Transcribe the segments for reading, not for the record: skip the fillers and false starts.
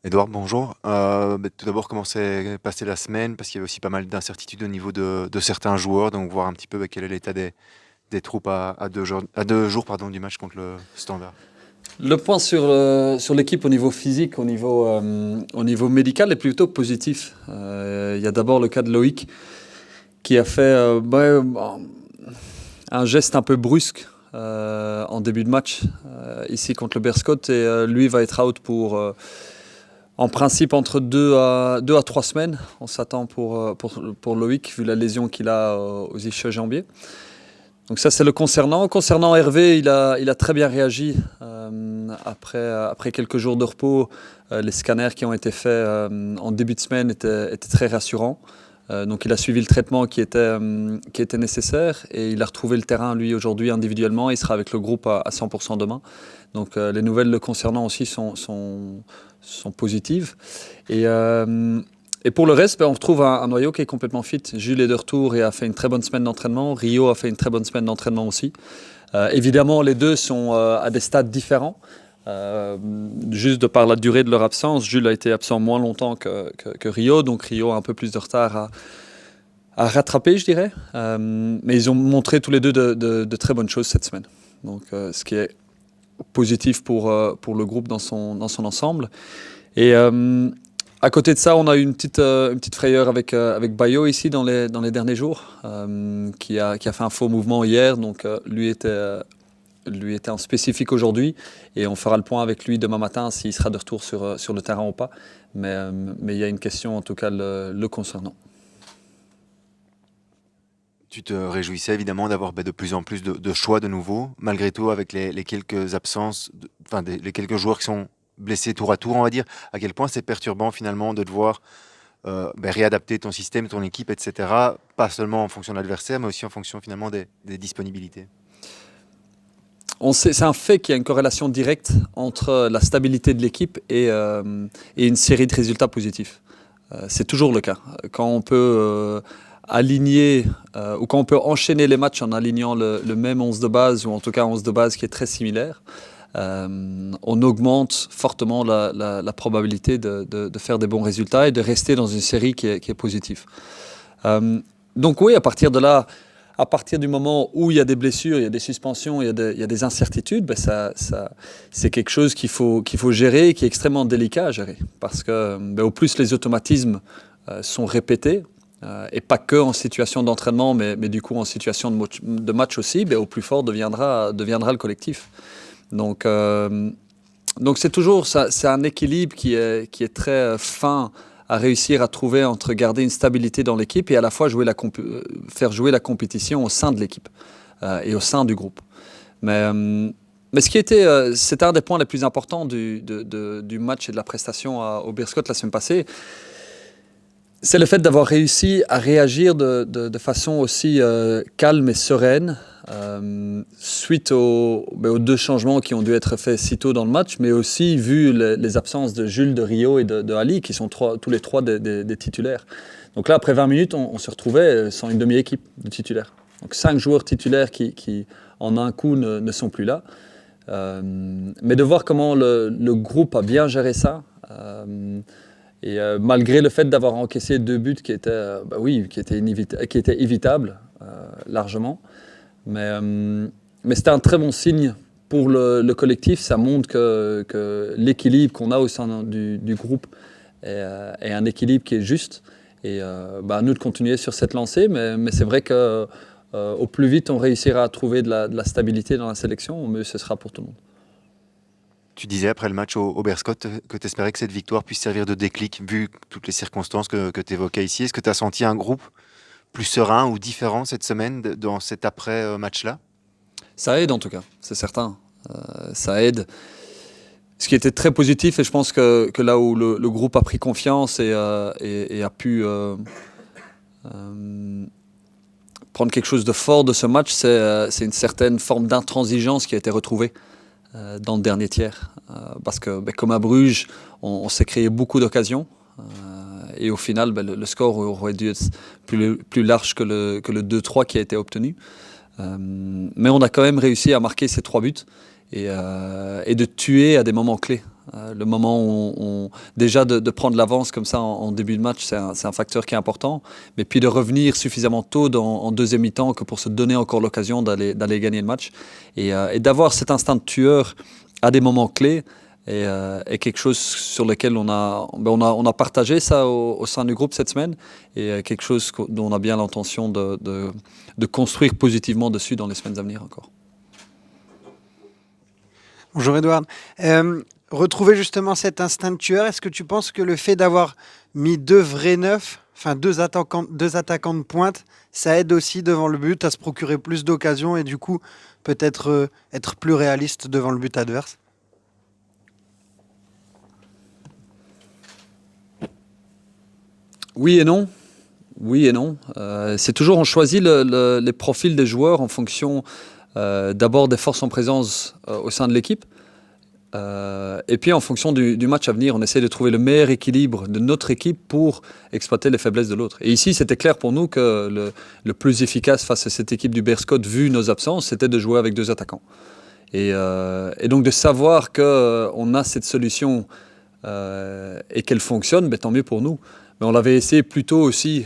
Edouard, bonjour. Tout d'abord, comment s'est passée la semaine? Parce qu'il y avait aussi pas mal d'incertitudes au niveau de certains joueurs, donc voir un petit peu quel est l'état des troupes à 2 jours, pardon, du match contre le Standard. Le point sur l'équipe au niveau physique, au niveau médical est plutôt positif. Il y a d'abord le cas de Loïc qui a fait un geste un peu brusque en début de match ici contre le Berscott et lui va être out pour en principe entre 2 à 3 semaines. On s'attend pour Loïc vu la lésion qu'il a aux ischio-jambiers. Donc ça c'est le concernant. Concernant Hervé, il a très bien réagi après quelques jours de repos. Les scanners qui ont été faits en début de semaine étaient très rassurants. Donc il a suivi le traitement qui était nécessaire et il a retrouvé le terrain lui aujourd'hui individuellement. Il sera avec le groupe à 100% demain. Donc les nouvelles le concernant aussi sont positives. Et pour le reste, on retrouve un noyau qui est complètement fit. Jules est de retour et a fait une très bonne semaine d'entraînement. Rio a fait une très bonne semaine d'entraînement aussi. Évidemment, les deux sont à des stades différents. Juste de par la durée de leur absence, Jules a été absent moins longtemps que Rio, donc Rio a un peu plus de retard à rattraper, je dirais. Mais ils ont montré tous les deux de très bonnes choses cette semaine. Donc, ce qui est positif pour le groupe dans son ensemble. Et à côté de ça, on a eu une petite frayeur avec Bayo ici dans les derniers jours, qui a fait un faux mouvement hier, donc lui était en spécifique aujourd'hui, et on fera le point avec lui demain matin s'il sera de retour sur le terrain ou pas. Mais il y a une question en tout cas le concernant. Tu te réjouissais évidemment d'avoir de plus en plus de choix de nouveau, malgré tout avec les quelques absences, les quelques joueurs qui sont blessés tour à tour, on va dire. À quel point c'est perturbant finalement de devoir réadapter ton système, ton équipe, etc. Pas seulement en fonction de l'adversaire, mais aussi en fonction finalement des disponibilités. C'est un fait qu'il y a une corrélation directe entre la stabilité de l'équipe et une série de résultats positifs. C'est toujours le cas. Quand on peut aligner ou quand on peut enchaîner les matchs en alignant le même 11 de base, ou en tout cas un 11 de base qui est très similaire, on augmente fortement la probabilité de faire des bons résultats et de rester dans une série qui est positive. Donc oui, à partir de là, à partir du moment où il y a des blessures, il y a des suspensions, il y a des incertitudes, c'est quelque chose qu'il faut gérer et qui est extrêmement délicat à gérer. Parce que au plus les automatismes sont répétés, et pas que en situation d'entraînement, mais du coup en situation de match aussi, au plus fort deviendra le collectif. Donc c'est toujours ça, c'est un équilibre qui est très fin à réussir à trouver entre garder une stabilité dans l'équipe et à la fois faire jouer la compétition au sein de l'équipe et au sein du groupe. Mais c'était un des points les plus importants du match et de la prestation au Beerscot la semaine passée. C'est le fait d'avoir réussi à réagir de façon aussi calme et sereine suite aux deux changements qui ont dû être faits si tôt dans le match, mais aussi vu les absences de Jules, de Rio et de Ali, qui sont tous les trois des titulaires. Donc là, après 20 minutes, on se retrouvait sans une demi-équipe de titulaires. Donc 5 joueurs titulaires qui en un coup, ne sont plus là. Mais de voir comment le groupe a bien géré ça, et malgré le fait d'avoir encaissé 2 buts qui étaient évitables largement, mais c'était un très bon signe pour le collectif. Ça montre que l'équilibre qu'on a au sein du groupe est un équilibre qui est juste. Et à nous de continuer sur cette lancée, mais c'est vrai que au plus vite on réussira à trouver de la stabilité dans la sélection, au mieux ce sera pour tout le monde. Tu disais après le match au Beerscot que tu espérais que cette victoire puisse servir de déclic, vu toutes les circonstances que tu évoquais ici. Est-ce que tu as senti un groupe plus serein ou différent cette semaine dans cet après-match-là? Ça aide en tout cas, c'est certain. Ça aide. Ce qui était très positif, et je pense que là où le groupe a pris confiance et a pu prendre quelque chose de fort de ce match, c'est une certaine forme d'intransigeance qui a été retrouvée dans le dernier tiers. Parce que comme à Bruges, on s'est créé beaucoup d'occasions. Et au final, le score aurait dû être plus large que le 2-3 qui a été obtenu. Mais on a quand même réussi à marquer ces 3 buts et de tuer à des moments clés. Le moment où déjà de prendre l'avance comme ça en début de match, c'est un facteur qui est important. Mais puis de revenir suffisamment tôt en deuxième mi-temps que pour se donner encore l'occasion d'aller gagner le match. Et d'avoir cet instinct de tueur à des moments clés est quelque chose sur lequel on a partagé ça au sein du groupe cette semaine. Et quelque chose dont on a bien l'intention de construire positivement dessus dans les semaines à venir encore. Bonjour Edouard. Retrouver justement cet instinct de tueur, est-ce que tu penses que le fait d'avoir mis deux vrais neufs, enfin deux attaquants de pointe, ça aide aussi devant le but à se procurer plus d'occasions et du coup peut-être être plus réaliste devant le but adverse? Oui et non. Oui et non. C'est toujours, on choisit les profils des joueurs en fonction d'abord des forces en présence au sein de l'équipe. Et puis en fonction du match à venir, on essaie de trouver le meilleur équilibre de notre équipe pour exploiter les faiblesses de l'autre. Et ici, c'était clair pour nous que le plus efficace face à cette équipe du Berscott, vu nos absences, c'était de jouer avec deux attaquants. Et donc de savoir qu'on a cette solution et qu'elle fonctionne, tant mieux pour nous. Mais on l'avait essayé plus tôt aussi.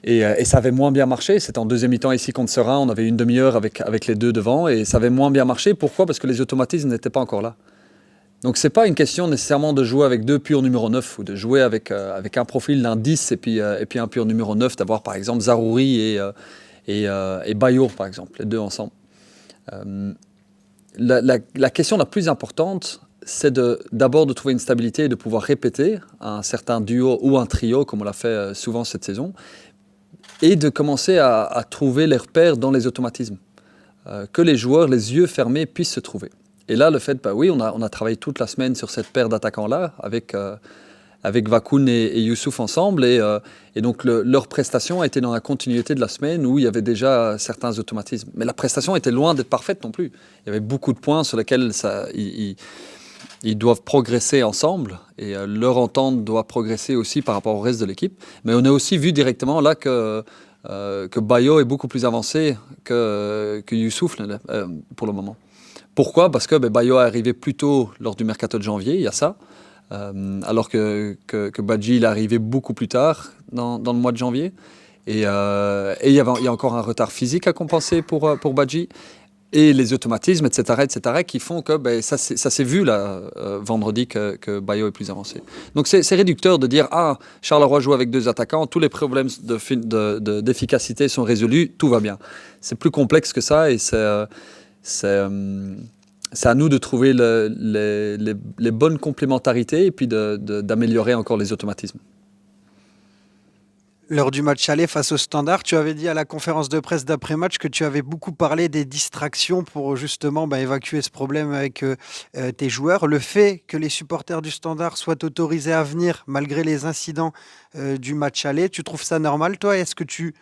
Et ça avait moins bien marché. C'était en deuxième mi-temps ici contre Serein. On avait une demi-heure avec les deux devant. Et ça avait moins bien marché. Pourquoi ? Parce que les automatismes n'étaient pas encore là. Donc ce n'est pas une question nécessairement de jouer avec deux purs numéro 9 ou de jouer avec un profil d'un 10 et puis un pur numéro 9, d'avoir par exemple Zaroury et Bayo, par exemple, les deux ensemble. La question la plus importante, c'est d'abord de trouver une stabilité et de pouvoir répéter un certain duo ou un trio, comme on l'a fait souvent cette saison, et de commencer à trouver les repères dans les automatismes, que les joueurs, les yeux fermés, puissent se trouver. Et là, le fait, oui, on a travaillé toute la semaine sur cette paire d'attaquants-là, avec Vakoun et Youssouf ensemble, et donc leur prestation a été dans la continuité de la semaine où il y avait déjà certains automatismes. Mais la prestation était loin d'être parfaite non plus. Il y avait beaucoup de points sur lesquels ils doivent progresser ensemble, et leur entente doit progresser aussi par rapport au reste de l'équipe. Mais on a aussi vu directement là que Bayo est beaucoup plus avancé que Youssouf pour le moment. Pourquoi ? Parce que Bayo est arrivé plus tôt lors du mercato de janvier, il y a ça, alors que Badji il est arrivé beaucoup plus tard dans le mois de janvier. Et il y a encore un retard physique à compenser pour Badji. Et les automatismes, etc., qui font que ça s'est vu là, vendredi que Bayo est plus avancé. Donc c'est réducteur de dire « Ah, Charleroi joue avec deux attaquants, tous les problèmes d'efficacité sont résolus, tout va bien ». C'est plus complexe que ça et c'est à nous de trouver les bonnes complémentarités et puis d'améliorer encore les automatismes. Lors du match aller face au Standard, tu avais dit à la conférence de presse d'après-match que tu avais beaucoup parlé des distractions pour justement évacuer ce problème avec tes joueurs. Le fait que les supporters du Standard soient autorisés à venir malgré les incidents du match aller, tu trouves ça normal toi ? Est-ce que tu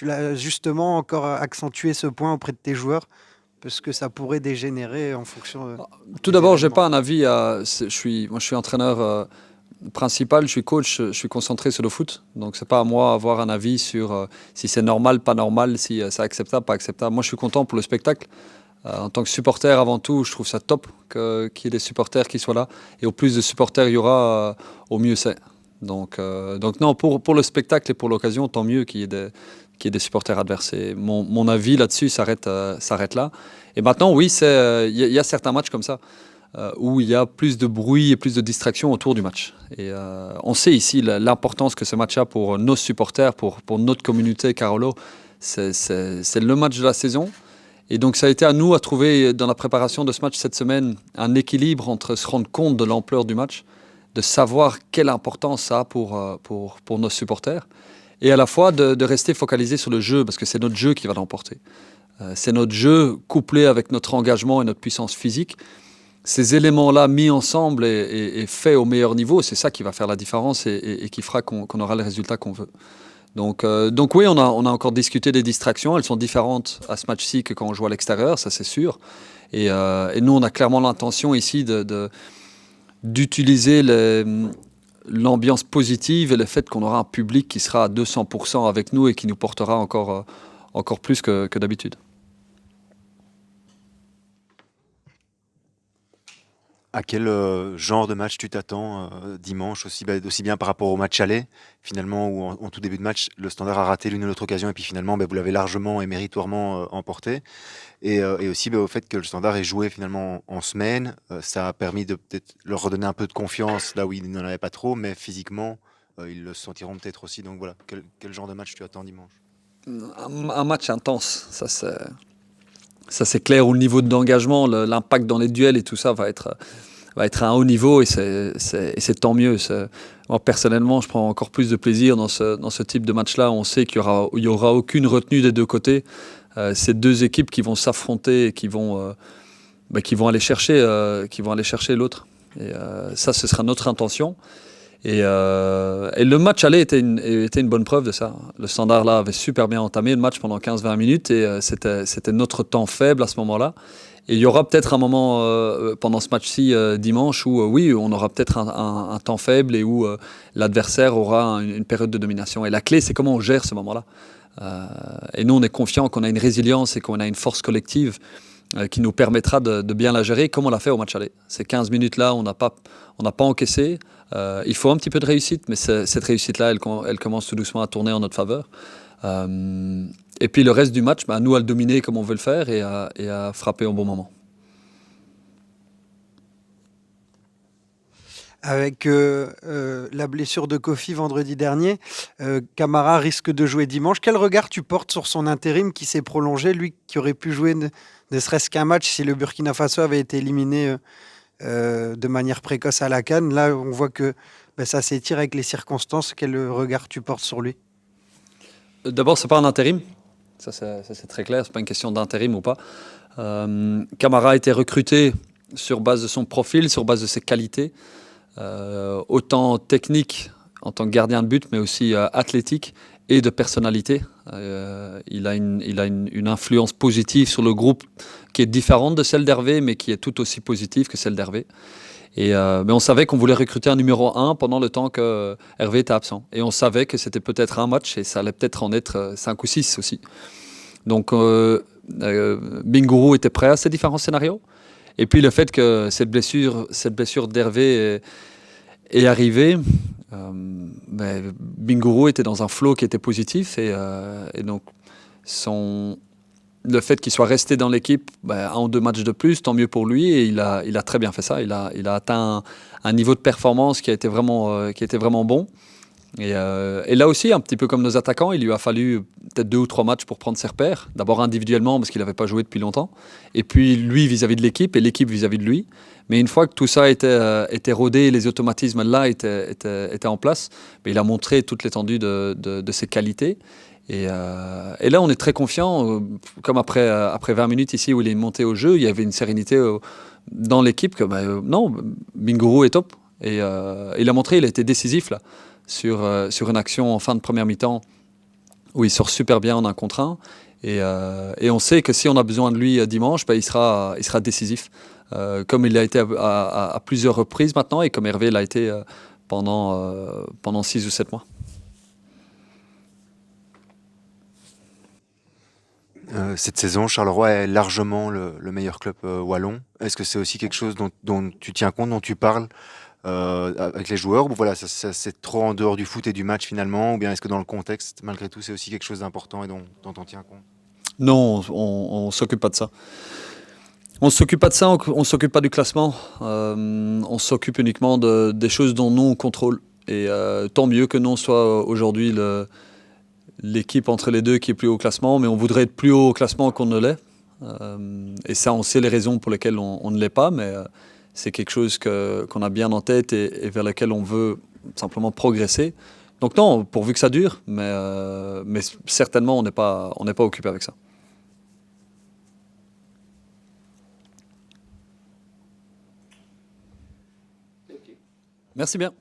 l'as justement encore accentué ce point auprès de tes joueurs ? Parce que ça pourrait dégénérer en fonction... Tout d'abord, je n'ai pas un avis. Moi, je suis entraîneur... principal, je suis coach, je suis concentré sur le foot, donc c'est pas à moi d'avoir un avis sur si c'est normal, pas normal, si c'est acceptable, pas acceptable. Moi, je suis content pour le spectacle. En tant que supporter, avant tout, je trouve ça top qu'il y ait des supporters qui soient là. Et au plus de supporters il y aura, au mieux c'est. Donc non, pour le spectacle et pour l'occasion, tant mieux qu'il y ait des supporters adverses. Et mon avis là-dessus s'arrête là. Et maintenant, oui, il y a certains matchs comme ça. Où il y a plus de bruit et plus de distraction autour du match. Et on sait ici l'importance que ce match a pour nos supporters, pour notre communauté Carolo. C'est le match de la saison. Et donc ça a été à nous à trouver dans la préparation de ce match cette semaine un équilibre entre se rendre compte de l'ampleur du match, de savoir quelle importance ça a pour nos supporters, et à la fois de rester focalisé sur le jeu, parce que c'est notre jeu qui va l'emporter. C'est notre jeu couplé avec notre engagement et notre puissance physique. Ces éléments-là mis ensemble et faits au meilleur niveau, c'est ça qui va faire la différence et qui fera qu'on aura le résultat qu'on veut. Donc oui, on a encore discuté des distractions. Elles sont différentes à ce match-ci que quand on joue à l'extérieur, ça c'est sûr. Et nous, on a clairement l'intention ici d'utiliser l'ambiance positive et le fait qu'on aura un public qui sera à 200% avec nous et qui nous portera encore plus que d'habitude. À quel genre de match tu t'attends dimanche aussi, aussi bien par rapport au match aller, finalement, où en tout début de match, le Standard a raté l'une ou l'autre occasion, et puis finalement, vous l'avez largement et méritoirement emporté. Et aussi au fait que le Standard ait joué finalement en semaine, ça a permis de peut-être leur redonner un peu de confiance là où ils n'en avaient pas trop, mais physiquement, ils le sentiront peut-être aussi. Donc voilà, quel genre de match tu attends dimanche? Un match intense, ça c'est clair. Au niveau d'engagement, l'impact dans les duels et tout ça va être à un haut niveau et c'est tant mieux. Moi, personnellement, je prends encore plus de plaisir dans ce type de match-là. On sait qu'il y aura aucune retenue des deux côtés. C'est deux équipes qui vont s'affronter et qui vont aller chercher l'autre. Et ça, ce sera notre intention. Et le match aller était une bonne preuve de ça. Le Standard là avait super bien entamé le match pendant 15-20 minutes et c'était notre temps faible à ce moment-là. Et il y aura peut-être un moment pendant ce match-ci dimanche où oui, on aura peut-être un temps faible et où l'adversaire aura une période de domination. Et la clé, c'est comment on gère ce moment-là. Et nous, on est confiant qu'on a une résilience et qu'on a une force collective qui nous permettra de bien la gérer comme on l'a fait au match aller. Ces 15 minutes-là, on n'a pas encaissé. Il faut un petit peu de réussite, mais cette réussite-là, elle commence tout doucement à tourner en notre faveur. Et puis le reste du match, nous à le dominer comme on veut le faire et à frapper au bon moment. Avec la blessure de Kofi vendredi dernier, Camara risque de jouer dimanche. Quel regard tu portes sur son intérim qui s'est prolongé, lui qui aurait pu jouer ne serait-ce qu'un match si le Burkina Faso avait été éliminé de manière précoce à la CAN? Là, on voit que ça s'étire avec les circonstances. Quel regard tu portes sur lui? D'abord, c'est pas un intérim. Ça, c'est très clair. C'est pas une question d'intérim ou pas. Camara a été recruté sur base de son profil, sur base de ses qualités, autant technique en tant que gardien de but, mais aussi athlétique et de personnalité. Il a une influence positive sur le groupe qui est différente de celle d'Hervé, mais qui est tout aussi positive que celle d'Hervé. Mais on savait qu'on voulait recruter un numéro 1 pendant le temps que Hervé était absent. Et on savait que c'était peut-être un match et ça allait peut-être en être 5 ou 6 aussi. Donc Bingourou était prêt à ces différents scénarios. Et puis le fait que cette blessure d'Hervé est arrivée, Bingourou était dans un flow qui était positif et donc le fait qu'il soit resté dans l'équipe un ou deux matchs de plus, tant mieux pour lui et il a très bien fait ça. Il a atteint un niveau de performance qui était vraiment bon. Et là aussi, un petit peu comme nos attaquants, il lui a fallu peut-être 2 ou 3 matchs pour prendre ses repères. D'abord individuellement parce qu'il n'avait pas joué depuis longtemps, et puis lui vis-à-vis de l'équipe et l'équipe vis-à-vis de lui. Mais une fois que tout ça était rodé, les automatismes là étaient en place, il a montré toute l'étendue de ses qualités. Et là, on est très confiant, comme après 20 minutes ici où il est monté au jeu, il y avait une sérénité dans l'équipe que non, Bingourou est top. Et il a montré, il a été décisif là, sur une action en fin de première mi-temps où il sort super bien en 1 contre 1. Et on sait que si on a besoin de lui dimanche, il sera décisif, comme il l'a été à plusieurs reprises maintenant et comme Hervé l'a été pendant 6 ou 7 mois. Cette saison, Charleroi est largement le meilleur club wallon. Est-ce que c'est aussi quelque chose dont tu tiens compte, dont tu parles avec les joueurs, ou voilà, ça, c'est trop en dehors du foot et du match finalement, ou bien est-ce que dans le contexte, malgré tout, c'est aussi quelque chose d'important et dont on tient compte? Non, on s'occupe pas de ça. On s'occupe pas de ça, on s'occupe pas du classement. On s'occupe uniquement des choses dont nous on contrôle. Et tant mieux que nous soit aujourd'hui l'équipe entre les deux qui est plus haut au classement, mais on voudrait être plus haut au classement qu'on ne l'est. Et ça, on sait les raisons pour lesquelles on ne l'est pas, mais c'est quelque chose qu'on a bien en tête et vers lequel on veut simplement progresser. Donc non, pourvu que ça dure, mais certainement on n'est pas occupé avec ça. Merci bien.